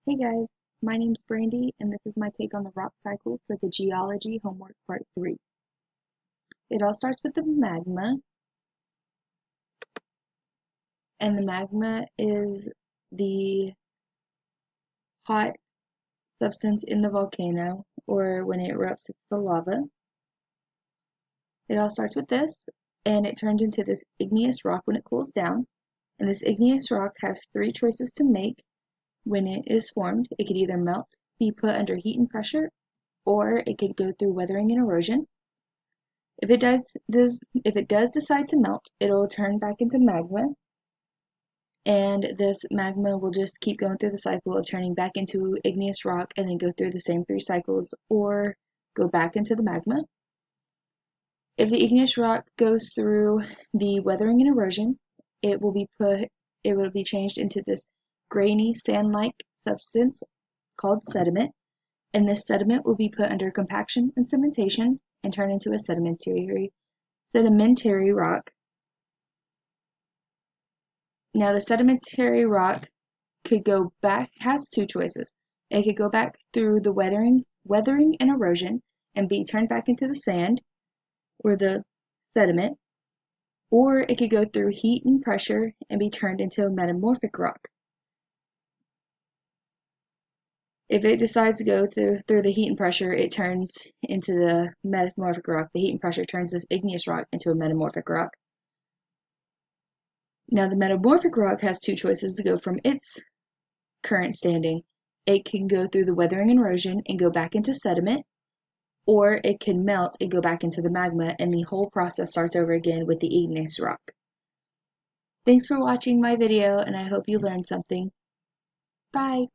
Hey guys, my name's Brandy and this is my take on the rock cycle for the geology homework part 3. It all starts with the magma, and the magma is the hot substance in the volcano, or when it erupts, it's the lava. It all starts with this, and it turns into this igneous rock when it cools down. And this igneous rock has three choices to make when it is formed. It could either melt, be put under heat and pressure, or it could go through weathering and erosion. If it does decide to melt, it'll turn back into magma, and this magma will just keep going through the cycle of turning back into igneous rock and then go through the same three cycles or go back into the magma. If the igneous rock goes through the weathering and erosion, it will be changed into this grainy sand-like substance called sediment, and this sediment will be put under compaction and cementation and turn into a sedimentary rock. Now the sedimentary rock has two choices. It could go back through the weathering and erosion and be turned back into the sand or the sediment, or it could go through heat and pressure and be turned into a metamorphic rock. If it decides to go through the heat and pressure, it turns into the metamorphic rock. The heat and pressure turns this igneous rock into a metamorphic rock. Now the metamorphic rock has two choices to go from its current standing. It can go through the weathering and erosion and go back into sediment, or it can melt and go back into the magma, and the whole process starts over again with the igneous rock. Thanks for watching my video, and I hope you learned something. Bye!